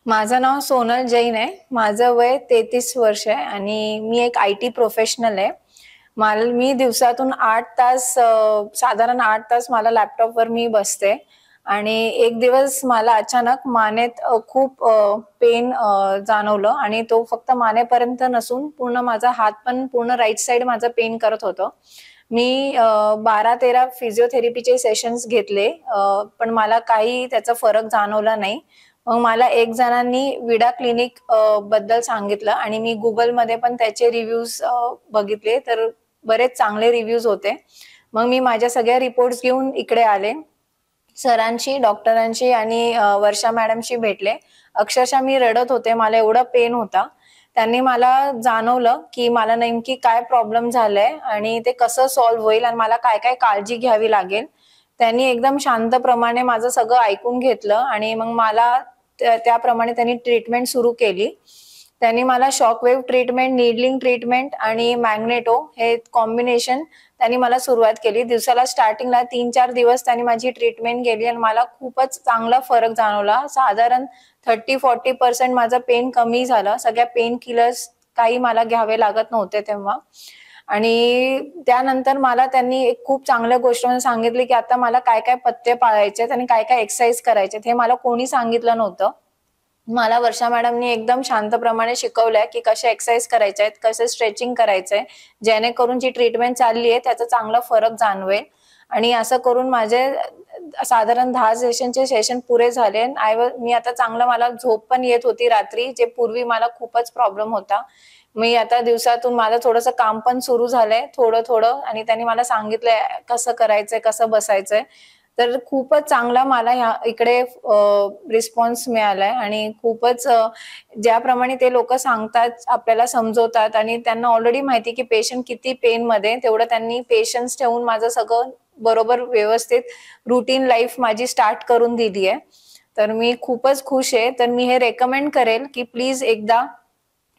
माझं नाव सोनल जैन आहे. माझं वय 33 वर्ष आहे आणि मी एक IT प्रोफेशनल आहे. मी दिवसातून 8 तास साधारण 8 तास मला लॅपटॉपवर मी बसते आणि एक दिवस मला अचानक मानेत खूप पेन जाणवलं आणि तो फक्त मानेपर्यंत नसून पूर्ण माझा हात पण पूर्ण राईट साइड माझं पेन करत होतं. मी 12-13 फिजिओथेरपीचे सेशन्स घेतले, पण मला काही त्याचा फरक जाणवला नाही. मग मला एक जणांनी विडा क्लिनिक बद्दल सांगितलं आणि मी Googleमध्ये पण त्याचे रिव्ह्यूज बघितले, तर बरेच चांगले रिव्ह्यूज होते. मग मी माझ्या सगळ्या रिपोर्ट्स घेऊन इकडे आले. सरांशी, डॉक्टरांशी आणि वर्षा मॅडमशी भेटले. अक्षरशः मी रडत होते. मला एवढा पेन होता. त्यांनी मला जाणवलं, की मला नेमकी काय प्रॉब्लेम झालाय आणि ते कसं सॉल्व्ह होईल आणि मला काय-काय काळजी घ्यावी लागेल. त्यांनी एकदम शांतप्रमाणे माझं सगळं ऐकून घेतलं आणि मग मला त्याप्रमाणे त्यांनी ट्रीटमेंट सुरू केली. त्यांनी मला शॉकवेव्ह ट्रीटमेंट, नीडलिंग ट्रीटमेंट आणि मॅग्नेटो हे कॉम्बिनेशन त्यांनी मला सुरुवात केली. दिवसाला स्टार्टिंगला 3-4 दिवस त्यांनी माझी ट्रीटमेंट केली आणि मला खूपच चांगला फरक जाणवला. साधारण 30-40% माझं पेन कमी झालं. सगळ्या पेन किलर्स काही मला घ्यावे लागत नव्हते तेव्हा. आणि त्यानंतर मला त्यांनी एक खूप चांगल्या गोष्ट सांगितली, की आता मला काय-काय पथ्य पाळायचे आहेत आणि काय-काय एक्सरसाइज करायचे हे मला कोणी सांगितलं नव्हतं. मला वर्षा मॅडमनी एकदम शांतप्रमाणे शिकवलंय, की कशा एक्सरसाइज करायच्या आहेत, कसं स्ट्रेचिंग करायचंय, जेणेकरून जी ट्रीटमेंट चालली आहे त्याचा चांगला फरक जाणवेल. आणि असं करून माझे साधारण 10 सेशनचे सेशन पुरे झाले. मी आता चांगलं मला झोप पण येत होती रात्री, जे पूर्वी मला खूपच प्रॉब्लेम होता. मी आता दिवसातून माझं थोडंसं काम पण सुरू झालंय थोडं-थोडं आणि त्यांनी मला सांगितलंय कसं करायचंय, कसं बसायचंय. तर खूपच चांगला मला इकडे रिस्पॉन्स मिळालाय आणि खूपच ज्याप्रमाणे ते लोकं सांगतात, आपल्याला समजवतात आणि त्यांना ऑलरेडी माहिती की पेशंट किती पेनमध्ये, तेवढं त्यांनी पेशन्स ठेवून माझं सगळं बरोबर व्यवस्थित रुटीन लाईफ माझी स्टार्ट करून दिली आहे. तर मी खूपच खुश आहे. तर मी हे रेकमेंड करेल, की प्लीज एकदा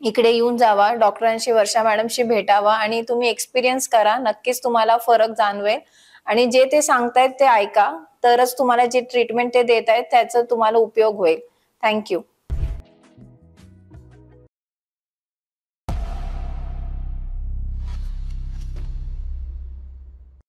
इकडे येऊन जावा, डॉक्टरांशी, वर्षा मॅडमशी भेटावा आणि तुम्ही एक्सपिरियन्स करा. नक्कीच तुम्हाला फरक जाणवेल आणि जे ते सांगतायत ते ऐका. तरच तुम्हाला जे ट्रीटमेंट ते देतायत त्याचा तुम्हाला उपयोग होईल. Thank you.